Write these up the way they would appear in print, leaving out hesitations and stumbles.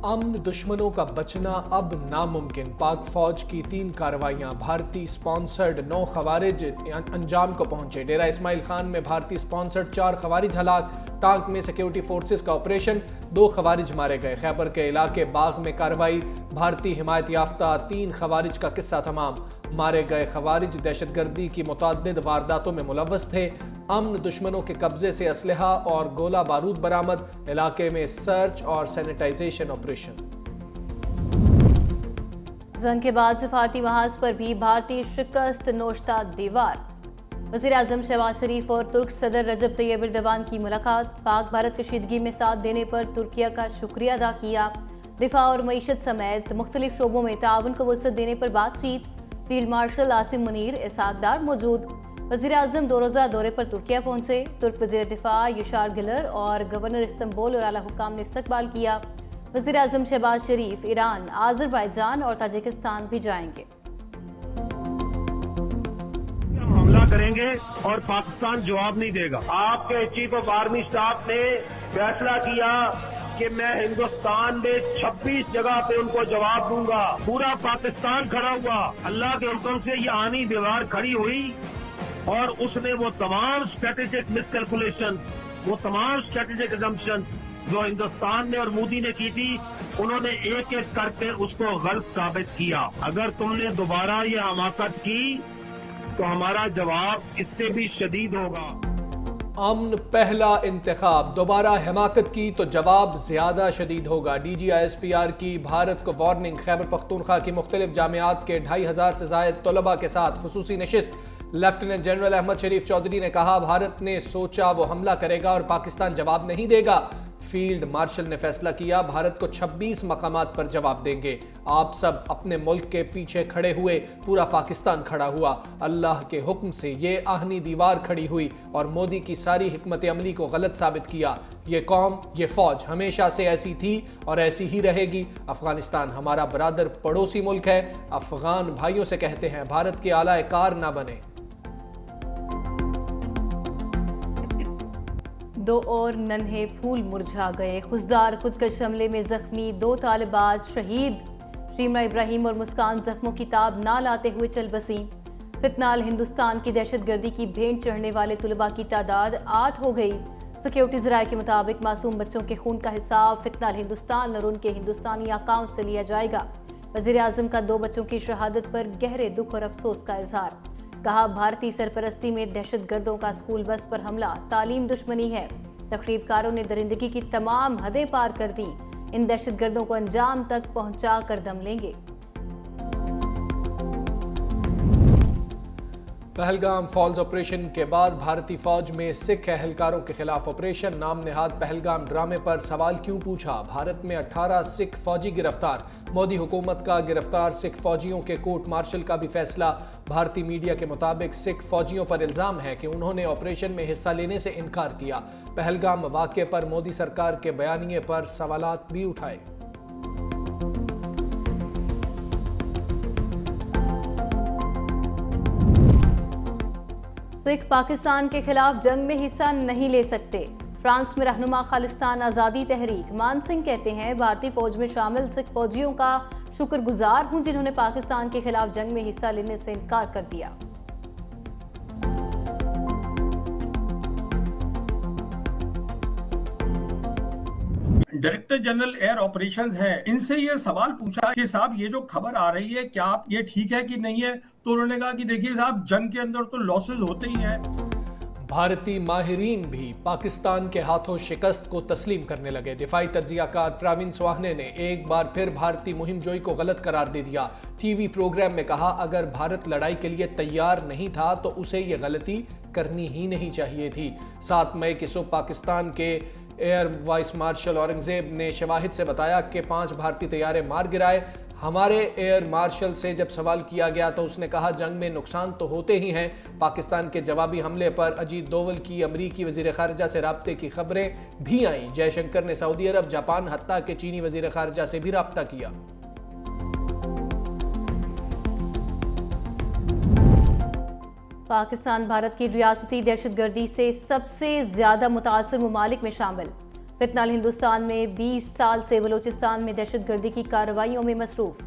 امن دشمنوں کا بچنا اب ناممکن، پاک فوج کی 3 کارروائیاں، بھارتی سپانسرڈ 9 خوارج انجام کو پہنچے، ڈیرہ اسماعیل خان میں بھارتی سپانسرڈ 4 خوارج ہلاک، ٹانک میں سیکیورٹی فورسز کا آپریشن، 2 خوارج مارے گئے، خیبر کے علاقے باغ میں کارروائی، بھارتی حمایت یافتہ 3 خوارج کا قصہ تمام، مارے گئے خوارج دہشت گردی کی متعدد وارداتوں میں ملوث تھے، امن دشمنوں کے قبضے سے اسلحہ اور گولہ بارود برآمد، علاقے میں سرچ اور سینیٹائزیشن آپریشن۔ جنگ کے بعد سفارتی محاذ پر بھی بھارتی شکست نوشتہ دیوار، وزیر اعظم شہباز شریف اور ترک صدر رجب طیب ایردوان کی ملاقات، پاک بھارت کشیدگی میں ساتھ دینے پر ترکیہ کا شکریہ ادا کیا، دفاع اور معیشت سمیت مختلف شعبوں میں تعاون کو وسعت دینے پر بات چیت، فیلڈ مارشل عاصم منیر اسحاق ڈار موجود، وزیر اعظم 2 روزہ دورے پر ترکیہ پہنچے، ترک وزیر دفاع یشار گلر اور گورنر استنبول اور اعلیٰ حکام نے استقبال کیا، وزیر اعظم شہباز شریف ایران، آذربائیجان اور تاجکستان بھی جائیں گے۔ ہم حملہ کریں گے اور پاکستان جواب نہیں دے گا۔ آپ کے چیف آف آرمی اسٹاف نے فیصلہ کیا کہ میں ہندوستان میں 26 جگہ پہ ان کو جواب دوں گا، پورا پاکستان کھڑا ہوا، اللہ کے حکم سے یہ آنی دیوار کھڑی ہوئی اور اس نے وہ تمام اسٹریٹجک مس کیلکولیشن، وہ تمام اسٹریٹجک ایزمپشن جو ہندوستان نے اور مودی نے کی تھی، انہوں نے ایک ایک کر کے اس کو غلط ثابت کیا۔ اگر تم نے دوبارہ یہ حماقت کی تو ہمارا جواب اس سے بھی شدید ہوگا۔ امن پہلا انتخاب، دوبارہ حماقت کی تو جواب زیادہ شدید ہوگا، D G I S P R کی بھارت کو وارننگ، خیبر پختونخوا کی مختلف جامعات کے 2500 سے زائد طلباء کے ساتھ خصوصی نشست، لیفٹیننٹ جنرل احمد شریف چودھری نے کہا بھارت نے سوچا وہ حملہ کرے گا اور پاکستان جواب نہیں دے گا، فیلڈ مارشل نے فیصلہ کیا بھارت کو 26 مقامات پر جواب دیں گے، آپ سب اپنے ملک کے پیچھے کھڑے ہوئے، پورا پاکستان کھڑا ہوا، اللہ کے حکم سے یہ آہنی دیوار کھڑی ہوئی اور مودی کی ساری حکمت عملی کو غلط ثابت کیا، یہ قوم، یہ فوج ہمیشہ سے ایسی تھی اور ایسی ہی رہے گی، افغانستان ہمارا برادر پڑوسی ملک ہے، افغان بھائیوں سے کہتے ہیں بھارت کے اعلی کار نہ بنے۔ 2 اور ننھے پھول مرجھا گئے، خزدار خودکش حملے میں زخمی 2 طالبات شہید، شیمہ ابراہیم اور مسکان زخموں کی تاب نہ لاتے ہوئے چل بسیں، فتنال ہندوستان کی دہشت گردی کی بھینٹ چڑھنے والے طلباء کی تعداد 8 ہو گئی، سیکیورٹی ذرائع کے مطابق معصوم بچوں کے خون کا حساب فتنال ہندوستان اور ان کے ہندوستانی اکاؤنٹ سے لیا جائے گا، وزیر اعظم کا 2 بچوں کی شہادت پر گہرے دکھ اور افسوس کا اظہار، کہا بھارتی سرپرستی میں دہشت گردوں کا اسکول بس پر حملہ تعلیم دشمنی ہے، تخریب کاروں نے درندگی کی تمام حدیں پار کر دیں، ان دہشت گردوں کو انجام تک پہنچا کر دم لیں گے۔ پہلگام فالز آپریشن کے بعد بھارتی فوج میں سکھ اہلکاروں کے خلاف آپریشن، نام نہاد پہلگام ڈرامے پر سوال کیوں پوچھا، بھارت میں 18 سکھ فوجی گرفتار، مودی حکومت کا گرفتار سکھ فوجیوں کے کورٹ مارشل کا بھی فیصلہ، بھارتی میڈیا کے مطابق سکھ فوجیوں پر الزام ہے کہ انہوں نے آپریشن میں حصہ لینے سے انکار کیا، پہلگام واقعے پر مودی سرکار کے بیانیے پر سوالات بھی اٹھائے۔ سکھ پاکستان کے خلاف جنگ میں حصہ نہیں لے سکتے، فرانس میں رہنما خالصتان آزادی تحریک مان سنگھ کہتے ہیں بھارتی فوج میں شامل سکھ فوجیوں کا شکر گزار ہوں جنہوں نے پاکستان کے خلاف جنگ میں حصہ لینے سے انکار کر دیا۔ ڈائریکٹر جنرل ایئر آپریشنز ہے، ان سے یہ سوال پوچھا کہ صاحب یہ جو خبر آ رہی ہے کیا یہ ٹھیک ہے کہ نہیں ہے، تو انہوں نے کہا کہ دیکھیے صاحب جنگ کے اندر تو لاسز ہوتے ہی ہیں۔ بھارتی ماہرین بھی پاکستان کے ہاتھوں شکست کو تسلیم کرنے لگے، دفاعی تجزیہ کار پراوین سواہنے نے ایک بار پھر بھارتی مہم جوئی کو غلط قرار دے دیا، ٹی وی پروگرام میں کہا اگر بھارت لڑائی کے لیے تیار نہیں تھا تو اسے یہ غلطی کرنی ہی نہیں چاہیے تھی۔ 7 مئی کی صبح پاکستان کے ایئر وائس مارشل اورنگزیب نے شواہد سے بتایا کہ 5 بھارتی طیارے مار گرائے، ہمارے ایئر مارشل سے جب سوال کیا گیا تو اس نے کہا جنگ میں نقصان تو ہوتے ہی ہیں، پاکستان کے جوابی حملے پر اجیت دوول کی امریکی وزیر خارجہ سے رابطے کی خبریں بھی آئیں، جے شنکر نے سعودی عرب، جاپان حتیٰ کہ چینی وزیر خارجہ سے بھی رابطہ کیا۔ پاکستان بھارت کی ریاستی دہشت گردی سے سب سے زیادہ متاثر ممالک میں شامل، فطنال ہندوستان میں 20 سال سے بلوچستان میں دہشت گردی کی کارروائیوں میں مصروف۔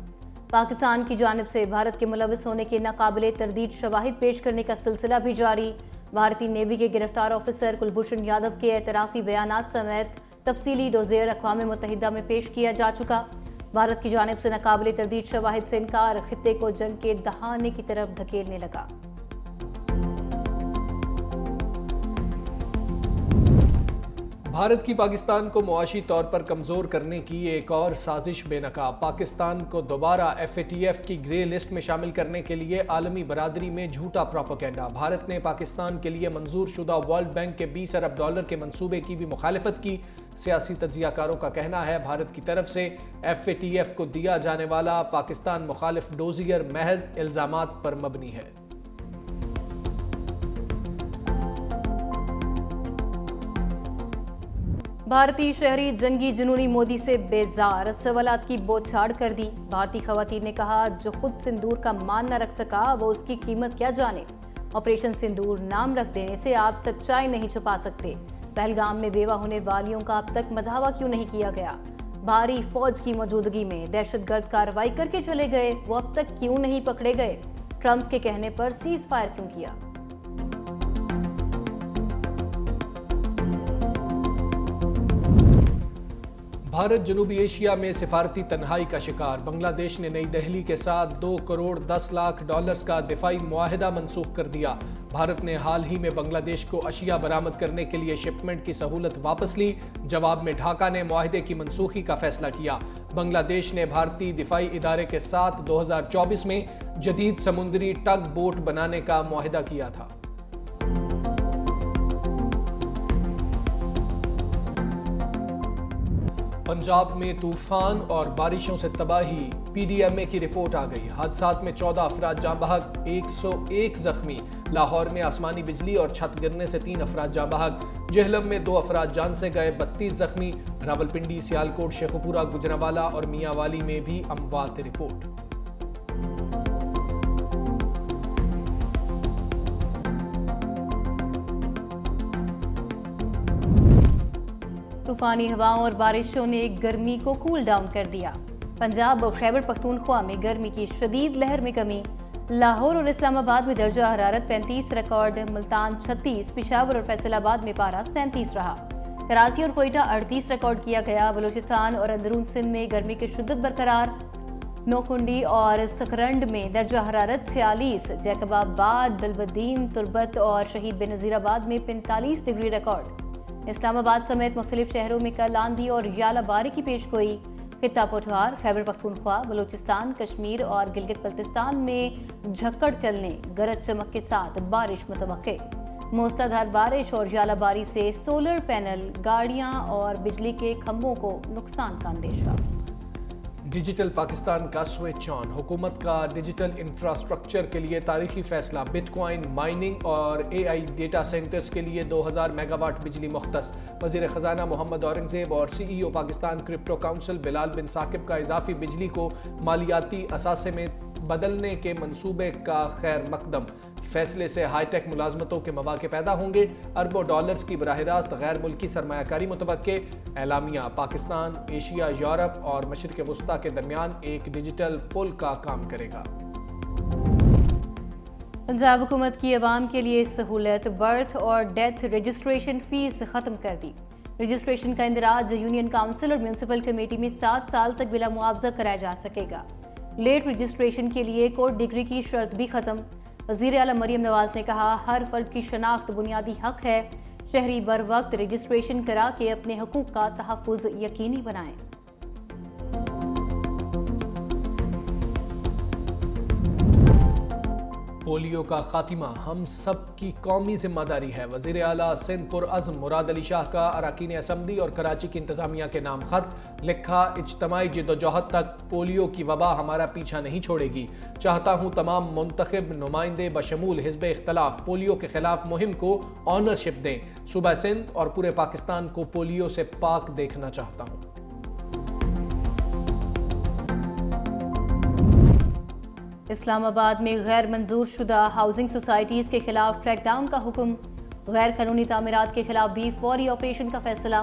پاکستان کی جانب سے بھارت کے ملوث ہونے کے ناقابل تردید شواہد پیش کرنے کا سلسلہ بھی جاری۔ بھارتی نیوی کے گرفتار آفیسر کلبھوشن یادو کے اعترافی بیانات سمیت تفصیلی ڈوزیر اقوام متحدہ میں پیش کیا جا چکا۔ بھارت کی جانب سے ناقابل تردید شواہد سے انکار خطے کو جنگ کے دہانے کی طرف دھکیلنے لگا۔ بھارت کی پاکستان کو معاشی طور پر کمزور کرنے کی ایک اور سازش بے نقاب۔ پاکستان کو دوبارہ FATF کی گرے لسٹ میں شامل کرنے کے لیے عالمی برادری میں جھوٹا پروپیگنڈا۔ بھارت نے پاکستان کے لیے منظور شدہ ورلڈ بینک کے $20 ارب کے منصوبے کی بھی مخالفت کی۔ سیاسی تجزیہ کاروں کا کہنا ہے بھارت کی طرف سے FATF کو دیا جانے والا پاکستان مخالف ڈوزیر محض الزامات پر مبنی ہے۔ بھارتی شہری جنگی جنونی مودی سے بیزار، سوالات کی بوچھاڑ کر دی۔ بھارتی خواتین نے کہا جو خود سندور کا مان نہ رکھ سکا وہ اس کی قیمت کیا جانے۔ آپریشن سندور نام رکھ دینے سے آپ سچائی نہیں چھپا سکتے۔ پہلگام میں بیوہ ہونے والیوں کا اب تک مداحہ کیوں نہیں کیا گیا؟ بھاری فوج کی موجودگی میں دہشت گرد کارروائی کر کے چلے گئے، وہ اب تک کیوں نہیں پکڑے گئے؟ ٹرمپ کے کہنے پر سیز فائر کیوں کیا؟ بھارت جنوبی ایشیا میں سفارتی تنہائی کا شکار۔ بنگلہ دیش نے نئی دہلی کے ساتھ $2 کروڑ 10 لاکھ کا دفاعی معاہدہ منسوخ کر دیا۔ بھارت نے حال ہی میں بنگلہ دیش کو اشیاء برآمد کرنے کے لیے شپمنٹ کی سہولت واپس لی۔ جواب میں ڈھاکہ نے معاہدے کی منسوخی کا فیصلہ کیا۔ بنگلہ دیش نے بھارتی دفاعی ادارے کے ساتھ 2024 میں جدید سمندری ٹگ بوٹ بنانے کا معاہدہ کیا تھا۔ پنجاب میں طوفان اور بارشوں سے تباہی، PDMA کی رپورٹ آ گئی۔ حادثات میں 14 افراد جاں بحق، 101 زخمی۔ لاہور میں آسمانی بجلی اور چھت گرنے سے 3 افراد جاں بحق۔ جہلم میں 2 افراد جان سے گئے، 32 زخمی۔ راولپنڈی، سیالکوٹ، شیخوپورہ، گجرانوالہ اور میاں والی میں بھی اموات رپورٹ۔ طوفانی ہواؤں اور بارشوں نے گرمی کو کول ڈاؤن کر دیا۔ پنجاب اور خیبر پختونخوا میں گرمی کی شدید لہر میں کمی۔ لاہور اور اسلام آباد میں درجہ حرارت 35 ریکارڈ، ملتان 36، پشاور اور فیصل آباد میں پارہ 37 رہا۔ کراچی اور کوئٹہ 38 ریکارڈ کیا گیا۔ بلوچستان اور اندرون سندھ میں گرمی کی شدت برقرار۔ نوکنڈی اور سکرنڈ میں درجہ حرارت 46، جیکب آباد، بلبدین، تربت اور شہید بینظیر آباد میں 45 ڈگری ریکارڈ۔ اسلام آباد سمیت مختلف شہروں میں کل آندھی اور ژالہ باری کی پیش گوئی۔ خطہ پٹھوار، خیبر پختونخوا، بلوچستان، کشمیر اور گلگت بلتستان میں جھکڑ چلنے، گرج چمک کے ساتھ بارش متوقع۔ موسلادھار بارش اور ژالہ باری سے سولر پینل، گاڑیاں اور بجلی کے کھمبوں کو نقصان کا اندیشہ۔ ڈیجیٹل پاکستان کا سوئچ آن، حکومت کا ڈیجیٹل انفراسٹرکچر کے لیے تاریخی فیصلہ۔ بٹ کوائن مائننگ اور AI ڈیٹا سینٹرز کے لیے 2000 میگا واٹ بجلی مختص۔ وزیر خزانہ محمد اورنگزیب اور CEO پاکستان کرپٹو کونسل بلال بن ثاقب کا اضافی بجلی کو مالیاتی اثاثے میں بدلنے کے منصوبے کا خیر مقدم۔ فیصلے سے ہائی ٹیک ملازمتوں کے مواقع پیدا ہوں گے۔ اربوں ڈالرز کی براہ راست غیر ملکی سرمایہ کاری متوقع۔ اعلامیہ، پاکستان ایشیا، یورپ اور مشرق وسطیٰ کے درمیان ایک ڈیجیٹل پل کا کام کرے گا۔ پنجاب حکومت کی عوام کے لیے سہولت، برتھ اور ڈیتھ رجسٹریشن فیس ختم کر دی۔ رجسٹریشن کا اندراج یونین کونسل اور میونسپل کمیٹی میں 7 سال تک بلا معاوضہ کرایا جا سکے گا۔ لیٹ رجسٹریشن کے لیے کورٹ ڈگری کی شرط بھی ختم۔ وزیر اعلیٰ مریم نواز نے کہا ہر فرد کی شناخت بنیادی حق ہے، شہری بر وقت رجسٹریشن کرا کے اپنے حقوق کا تحفظ یقینی بنائیں۔ پولیو کا خاتمہ ہم سب کی قومی ذمہ داری ہے۔ وزیر اعلیٰ سندھ پرعزم مراد علی شاہ کا اراکین اسمبلی اور کراچی کی انتظامیہ کے نام خط، لکھا اجتماعی جدوجہد تک پولیو کی وبا ہمارا پیچھا نہیں چھوڑے گی۔ چاہتا ہوں تمام منتخب نمائندے بشمول حزب اختلاف پولیو کے خلاف مہم کو آنرشپ دیں۔ صوبہ سندھ اور پورے پاکستان کو پولیو سے پاک دیکھنا چاہتا ہوں۔ اسلام آباد میں غیر منظور شدہ ہاؤسنگ سوسائٹیز کے خلاف کریک ڈاؤن کا حکم، غیر قانونی تعمیرات کے خلاف بھی فوری آپریشن کا فیصلہ۔